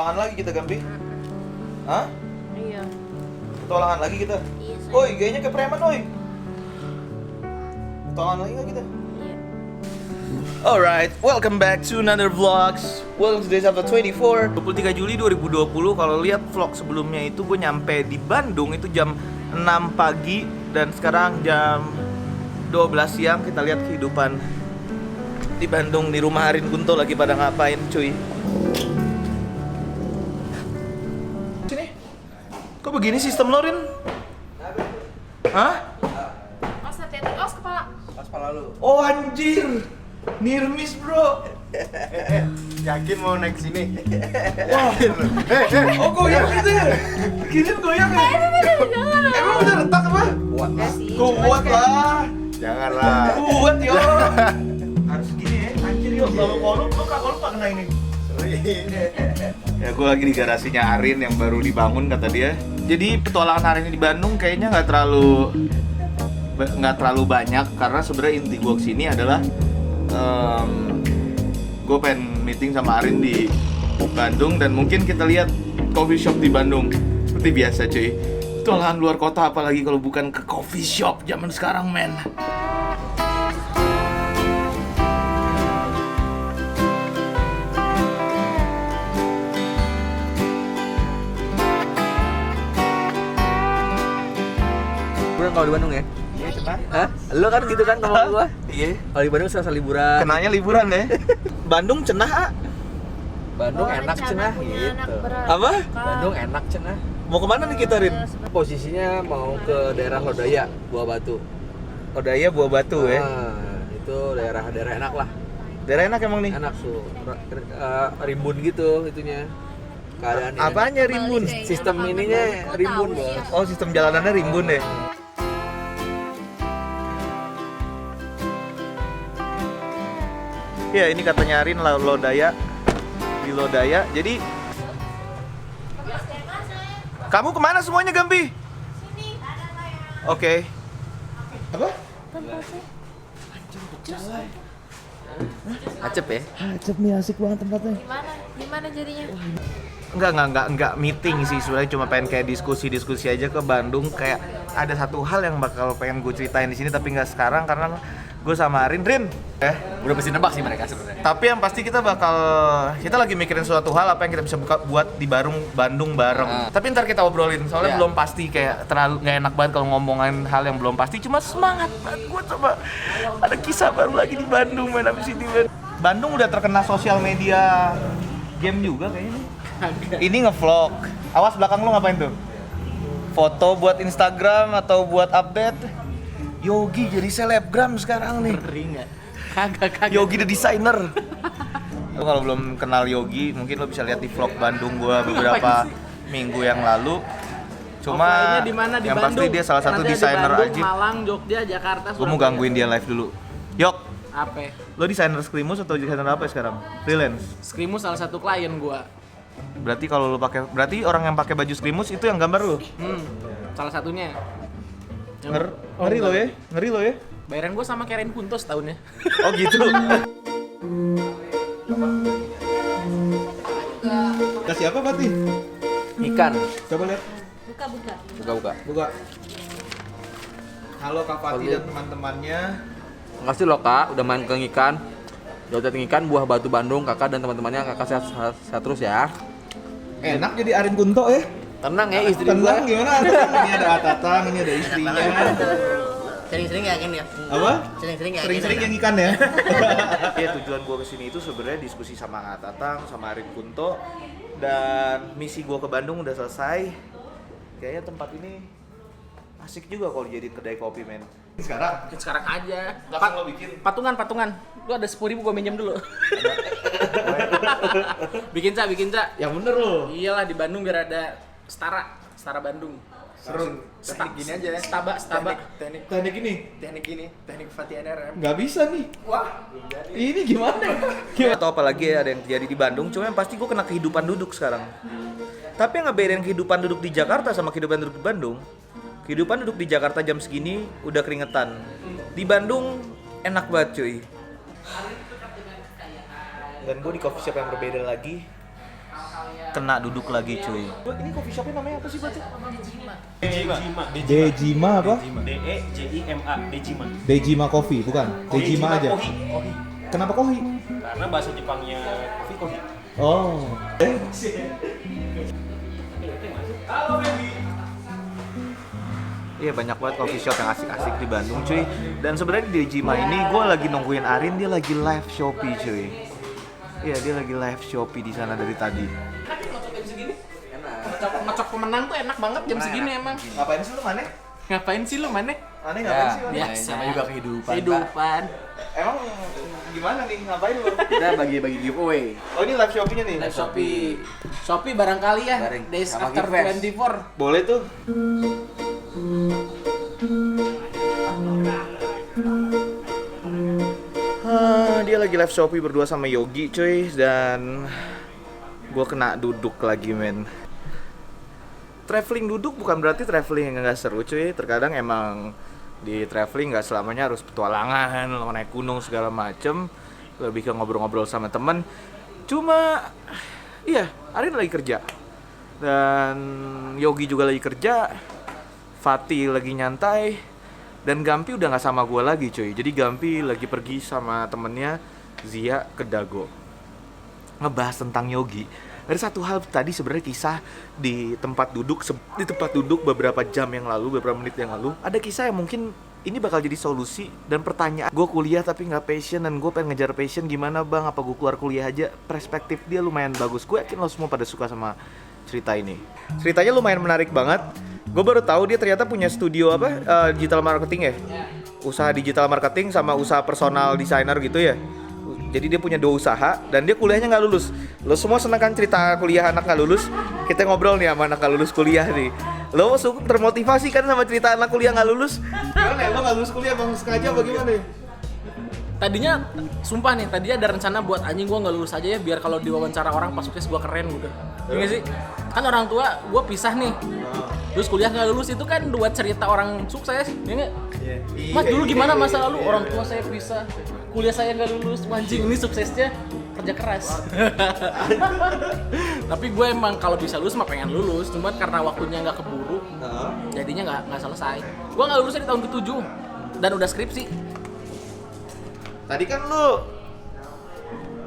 Petualangan lagi kita, Gambi? Hah? Iya. Petualangan lagi kita? Iya, sayang. Oi, gayanya kayak preman, oi. Petualangan lagi nggak kita? Iya. Alright, welcome back to another vlogs. Welcome to today's episode 24 23 Juli 2020. Kalau lihat vlog sebelumnya itu gue nyampe di Bandung itu jam 6 pagi. Dan sekarang jam 12 siang. Kita lihat kehidupan di Bandung, di rumah Arin Kunto lagi pada ngapain cuy. Sini. Kok begini sistem lo, Rin? Hah? Awas hati-hati, awas kepala. Pas kepala lu. Oh anjir. Near miss bro. Yakin mau naik sini? Wah. Oh goyang gitu ya? Gini goyang ya? Emang udah retak apa? Kuat lah. Kuat lah. Janganlah. Kuat yo. Harus gini ya, anjir yo. Kalau lu gak kena ini. Ya gue lagi di garasinya Arin yang baru dibangun kata dia. Jadi petualangan hari ini di Bandung kayaknya nggak terlalu banyak karena sebenarnya inti gue kesini adalah gue pengen meeting sama Arin di Bandung dan mungkin kita lihat coffee shop di Bandung seperti biasa cuy. Petualangan luar kota apalagi kalau bukan ke coffee shop zaman sekarang men. Liburan kalau di Bandung ya? Iya cepet. Hah? Lo kan gitu kan ngomong gua? Iya. Kalau di Bandung serasa liburan. Kenanya liburan ya. Bandung cenah ah. Bandung Bawa enak rencana cenah punya gitu. anak berat. Apa? Bandung enak cenah. Mau kemana nih kita Rin? Posisinya mau ke daerah Lodaya, Buah Batu. Odaya Buah Batu ya. Itu daerah enak lah. Daerah enak emang nih. Enak tuh. Rimbun gitu itunya. Keadaannya. Apanya rimbun? Sistem ininya rimbun, Bos. Oh, sistem jalanannya rimbun ya. Ya, ini katanya Arin Lodaya. Di Lodaya. Jadi kamu kemana semuanya, Gambi? Sini. Oke. Apa? Acep ya? Acep nih, asik banget tempatnya. Gimana jadinya? Enggak meeting sih, sebenarnya cuma pengen kayak diskusi aja ke Bandung. Kayak ada satu hal yang bakal pengen gue ceritain di sini tapi nggak sekarang karena gue sama Rin Udah pasti nebak sih mereka sebenarnya. tapi yang pasti kita lagi mikirin suatu hal apa yang kita bisa buat di Bandung bareng. Tapi ntar kita obrolin soalnya Iya. belum pasti, kayak terlalu nggak enak banget kalau ngomongin hal yang belum pasti. Cuma semangat banget gue coba ada kisah baru lagi di Bandung main abis ini men. Bandung udah terkena sosial media game juga kayaknya nih. Ini ngevlog. Awas belakang lu ngapain tuh? Foto buat Instagram atau buat update? Yogi jadi selebgram sekarang nih. Ringan. Kagak. Yogi the designer. Lo kalau belum kenal Yogi, mungkin lo bisa lihat di vlog Bandung gua beberapa minggu yang lalu. Cuma Offline-nya di mana? Di yang Bandung. pasti dia salah satu Nanti ada di desainer Bandung, aja. Malang, Jogja, Jakarta. Gua mau gangguin dia live dulu. Yok, Apa? lo desainer Skrimus atau desainer apa ya sekarang? Freelance. Skrimus salah satu klien gua. Berarti orang yang pakai baju Skrimus itu yang gambar lo. Salah satunya. Ngeri lo ya? Ngeri lo ya? Bayaran gua sama Karen Kunto setahunnya. Oh gitu. Kasih apa Pati? Ikan. Coba lihat. Buka. Buka. Halo Kak Fatih dan teman-temannya. Makasih loh Kak, udah main ke ikan. Jauh ikan Buah Batu Bandung, Kakak dan teman-temannya. Kakak sehat terus ya. Enak jadi Arin Kunto ya. Tenang ya istri Tenang gua. gimana? Ini ada Atatang, ini ada istrinya. Sering-sering yakin ya? Apa? Sering-sering yakin. Sering-sering yang ikan ya. Ya tujuan gue kesini itu sebenarnya diskusi sama Atatang, sama Arin Kunto. Dan misi gue ke Bandung udah selesai. Kayaknya tempat ini asik juga kalau jadi kedai kopi men. Sekarang aja. Langsung lo bikin. Patungan. Lu ada 10.000 gua minjem dulu. bikin Ca. Yang bener lo. Iyalah di Bandung biar ada setara Bandung. Seru. Teknik gini aja ya. Staba. Teknik teknik Fatih NRM. Nggak bisa nih. Wah, ini gimana? Atau apalagi ada yang terjadi di Bandung, cuma yang pasti gue kena kehidupan duduk sekarang. Tapi yang ngebedain kehidupan duduk di Jakarta sama kehidupan duduk di Bandung, kehidupan duduk di Jakarta jam segini udah keringetan. Di Bandung enak banget cuy. Dan gue di coffee shop yang berbeda lagi. kena duduk lagi cuy. Ini coffee shopnya namanya apa sih Batu? Dejima apa? DEJIMA, Dejima. Dejima Coffee, bukan? Dejima aja. Kohi. Kenapa kohi? Karena bahasa Jepangnya kohi. Oh. Iya banyak banget coffee shop yang asik-asik di Bandung cuy. Dan sebenarnya di Dejima ini gue lagi nungguin Arin, dia lagi live Shopee cuy. Iya dia lagi live Shopee di sana dari tadi. Ngecok pemenang tuh enak banget jam segini emang. Ngapain sih lu Mane? Ngapain sih lu, Mane? Mane ngapain sih Mane? Biasa. Namanya juga kehidupan, Kehidupan. Emang gimana nih ngapain lu? Kita bagi-bagi giveaway. Oh ini live Shopee-nya nih? Live Shopee. Shopee barangkali ya. Bareng. Days Sama after Giveaway. 24. Boleh tuh. Dia lagi live Shopee berdua sama Yogi cuy. Dan gue kena duduk lagi men. Traveling duduk bukan berarti traveling yang gak seru cuy. Terkadang emang di traveling gak selamanya harus petualangan, naik gunung segala macem. Lebih ke ngobrol-ngobrol sama temen. Cuma iya, Arin lagi kerja. Dan Yogi juga lagi kerja. Fatih lagi nyantai. Dan Gampi udah gak sama gue lagi cuy. Jadi Gampi lagi pergi sama temennya Zia ke Dago. Ngebahas tentang Yogi. Ada satu hal tadi sebenarnya kisah di tempat duduk beberapa jam yang lalu, beberapa menit yang lalu. Ada kisah yang mungkin ini bakal jadi solusi dan pertanyaan. Gue kuliah tapi nggak passion dan gue pengen ngejar passion, gimana bang? Apa gue keluar kuliah aja? Perspektif dia lumayan bagus. Gue yakin lo semua pada suka sama cerita ini. Ceritanya lumayan menarik banget. Gue baru tahu dia ternyata punya studio digital marketing ya. Usaha digital marketing sama usaha personal designer gitu ya. Jadi dia punya 2 usaha dan dia kuliahnya nggak lulus. Lo semua senang kan cerita kuliah anak nggak lulus? Kita ngobrol nih sama anak nggak lulus kuliah nih. Lo termotivasi kan sama cerita anak kuliah nggak lulus? Gimana ya? Lo nggak lulus kuliah bang sengaja apa gimana ya? Tadinya, sumpah nih, tadinya ada rencana buat anjing gue nggak lulus aja ya biar kalau diwawancara orang pas sukses gue keren gitu. Iya sih? Kan orang tua gue pisah nih. Terus kuliah nggak lulus itu kan buat cerita orang sukses, ya nggak? Mas dulu gimana masa lalu orang tua saya pisah, kuliah saya nggak lulus, anjing ini suksesnya kerja keras. Tapi gue emang kalau bisa lulus mah pengen lulus, cuma karena waktunya nggak keburu, jadinya nggak selesai. Gue nggak lulusnya di tahun ke-7 dan udah skripsi. Tadi kan lo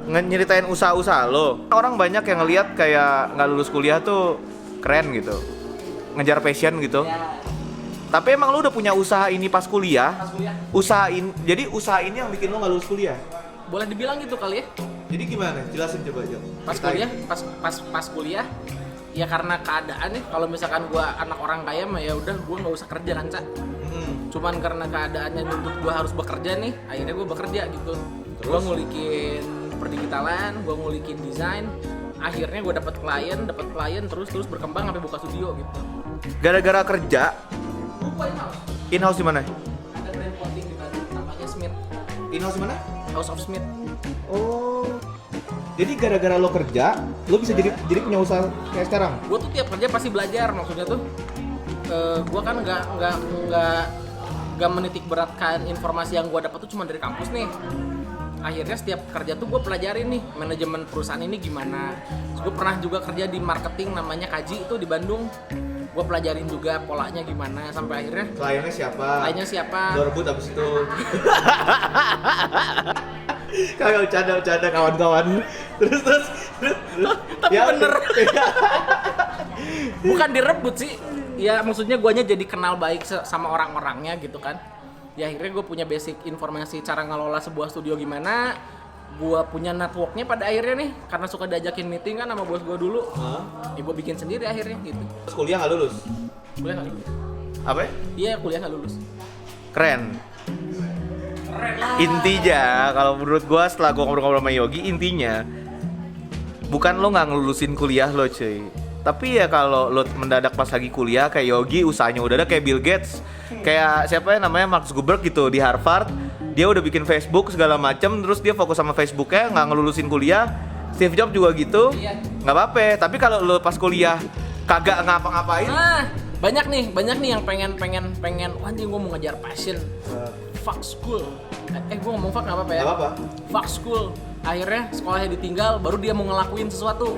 nyeritain usaha-usaha lo. Orang banyak yang ngelihat kayak nggak lulus kuliah tuh keren gitu, ngejar passion gitu. Tapi emang lo udah punya usaha ini pas kuliah? Jadi usaha ini yang bikin lo nggak lulus kuliah? Boleh dibilang gitu kali ya. Jadi gimana? Jelasin coba aja. Pas kuliah, ya karena keadaan nih. Kalau misalkan gue anak orang kaya mah ya udah gue nggak usah kerja kan Cak. Cuman karena keadaannya nuntut gue harus bekerja nih, akhirnya gue bekerja gitu. Gue ngulikin perdigitalan, gue ngulikin desain. Akhirnya gue dapet klien, terus berkembang sampai buka studio gitu. Gara-gara kerja, in-house di mana? Ada brand clothing di Bandung namanya Smith, In-house di mana? House of Smith. Oh. Jadi gara-gara lo kerja, lo bisa jadi punya usaha kayak sekarang? Gue tuh tiap kerja pasti belajar, maksudnya tuh gue kan nggak menitik beratkan informasi yang gue dapat tuh cuma dari kampus nih. Akhirnya setiap kerja tuh gue pelajarin nih manajemen perusahaan ini gimana. Gue pernah juga kerja di marketing namanya Kaji itu di Bandung. Gue pelajarin juga polanya gimana sampai akhirnya Kliennya siapa? Lo rebut abis itu. Kagak bercanda kawan-kawan. Terus. Tapi bener. Bukan direbut sih. Ya maksudnya guanya jadi kenal baik sama orang-orangnya gitu kan. Ya akhirnya gue punya basic informasi cara ngelola sebuah studio gimana. Gue punya networknya pada akhirnya nih. Karena suka diajakin meeting kan sama bos gue dulu. Ya gue bikin sendiri akhirnya gitu. Terus kuliah nggak lulus? Kuliah nggak lulus. Apa? Iya kuliah nggak lulus. Keren lah. Intinya kalau menurut gua setelah gua ngobrol-ngobrol sama Yogi, intinya bukan lo nggak ngelulusin kuliah lo cuy, tapi ya kalau lo mendadak pas lagi kuliah kayak Yogi usahanya udah ada kayak Bill Gates, kayak siapa ya namanya Mark Zuckerberg gitu di Harvard, dia udah bikin Facebook segala macem, terus dia fokus sama Facebooknya nggak ngelulusin kuliah. Steve Jobs juga gitu, nggak apa-apa. Tapi kalau lo pas kuliah kagak ngapa-ngapain, banyak nih yang pengen wah anjing gue mau ngejar passion. Fuck school. Gue ngomong fuck nggak apa-apa ya? nggak apa-apa. Fuck school. akhirnya sekolahnya ditinggal, baru dia mau ngelakuin sesuatu.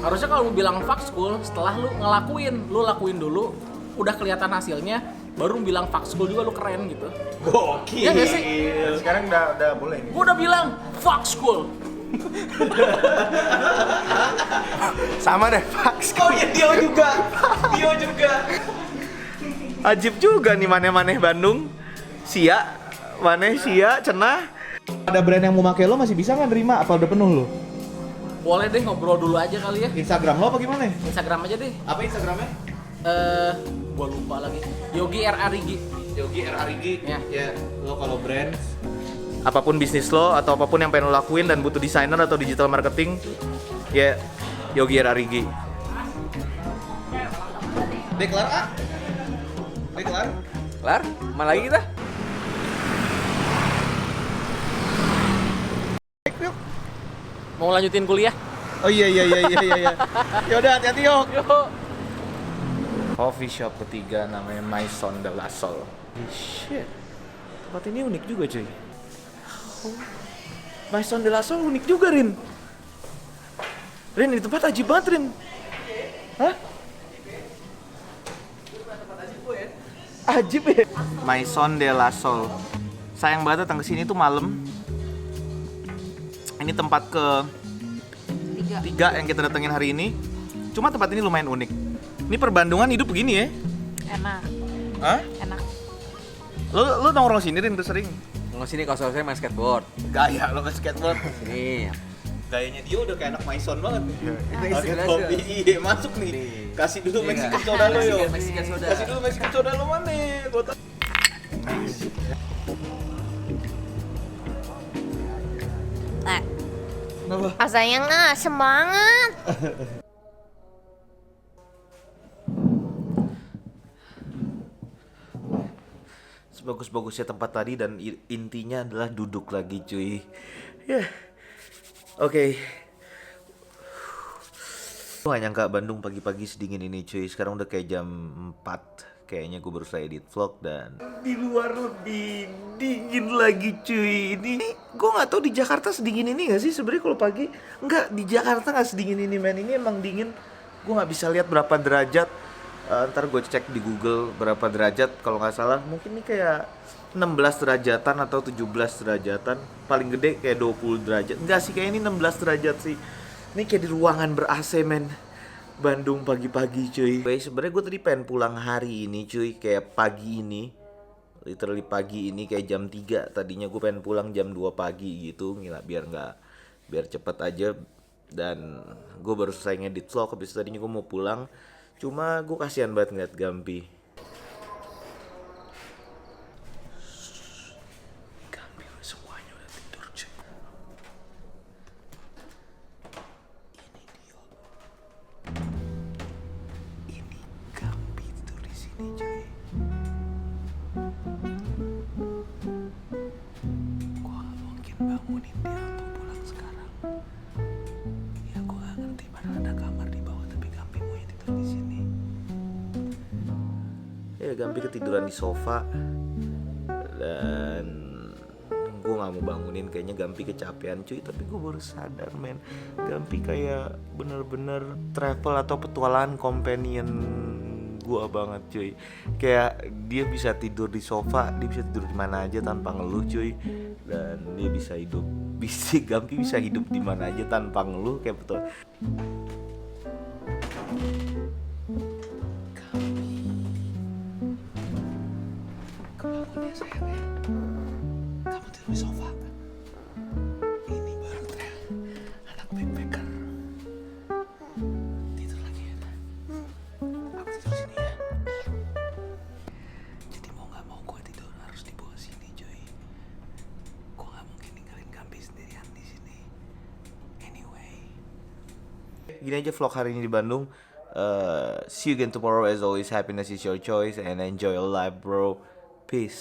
Harusnya kalau lu bilang fuck school, setelah lu lakuin dulu, udah kelihatan hasilnya, baru bilang fuck school juga lu keren gitu. Gokil. Iya nggak sih? Dan sekarang udah boleh nih. Gua udah bilang fuck school. Sama deh, fuck. Oh iya, Dio juga. Ajib juga nih maneh-maneh Bandung. Maneh Sia, cenah. Ada brand yang mau pakai lo masih bisa nggak nerima? Apa udah penuh lo? Boleh deh ngobrol dulu aja kali ya. Instagram lo apa gimana? Instagram aja deh. Apa Instagramnya? Gua lupa lagi. Yogi RARIGI. Yogi RARIGI. Ya. Ya, lo kalau brand Apapun bisnis lo atau apapun yang pengen lo lakuin dan butuh desainer atau digital marketing, ya Yogi Rarigi. deklar A. Deklar. Kelar? Mana lagi kita? Mau lanjutin kuliah? Oh iya. Yaudah hati-hati yuk. Yuk. Coffee shop ketiga namanya Maison de la Sol. Shit, tempat ini unik juga cuy. Maison de la Sol unik juga Rin. Rin, di tempat ajib banget Rin. Hah? Ajib ya? Maison de la Sol. Sayang banget datang ke sini tuh malam. Ini tempat ketiga yang kita datengin hari ini. Cuma tempat ini lumayan unik. Ini perbandungan hidup begini ya? Enak. Hah? Enak. Lo nongkrong sini Rin tuh sering? Mau sini kalau saya main skateboard. Gaya lo ke skateboard. Sini. Gayanya dia udah kayak anak Maison banget nih. Pakai kopi, iya masuk nih. Kasih dulu Mexican soda lo yo. Mexican soda. Kasih dulu Mexican soda lo mana? Botol. Ah sayang semangat. Sebagus-bagusnya tempat tadi dan intinya adalah duduk lagi cuy. Ya. Oke. Gue gak nyangka Bandung pagi-pagi sedingin ini cuy. Sekarang udah kayak jam 4. Kayaknya gue baru selesai edit vlog dan di luar lebih dingin lagi cuy. Ini gue nggak tahu di Jakarta sedingin ini nggak sih sebenarnya kalau pagi. Nggak, di Jakarta nggak sedingin ini men. Ini emang dingin. Gue nggak bisa lihat berapa derajat. Ntar gue cek di Google berapa derajat. Kalau nggak salah mungkin ini kayak 16 derajatan atau 17 derajatan. Paling gede kayak 20 derajat. Enggak sih, kayak ini 16 derajat sih. Ini kayak di ruangan ber-AC men. Bandung pagi-pagi cuy. Sebenarnya gue tadi pengen pulang hari ini cuy, kayak pagi ini. Literally pagi ini kayak jam 3. Tadinya gue pengen pulang jam 2 pagi gitu, biar cepet aja. Dan gue baru selesai ngedit vlog, habis itu tadinya gue mau pulang. Cuma gue kasihan banget ngeliat Gampi. Gampi semuanya udah tidur cuy. Ini Gampi tidur di sini cuy. Gua gak mungkin bangunin dia untuk pulang sekarang. Ya gua gak ngerti, padahal ada kamar di bawah tapi Gampi mau tidur di sini. Ya Gampi ketiduran di sofa dan gue nggak mau bangunin, kayaknya Gampi kecapean cuy. Tapi gue baru sadar men, Gampi kayak bener-bener travel atau petualangan companion gue banget cuy. Kayak dia bisa tidur di sofa, dia bisa tidur di mana aja tanpa ngeluh cuy. Dan dia bisa hidup, Gampi bisa hidup di mana aja tanpa ngeluh kayak betul. Kebangun ya sayang ya. Kamu tidur di sofa. Ini baru tren anak backpacker. Tidur lagi ya. Aku tidur sini ya. Jadi mau nggak mau gue tidur harus di bawah sini cuy. Gue nggak mungkin ninggalin Gampi sendirian di sini. Anyway. Gini aja vlog hari ini di Bandung. See you again tomorrow. As always, happiness is your choice and enjoy your life bro. Peace.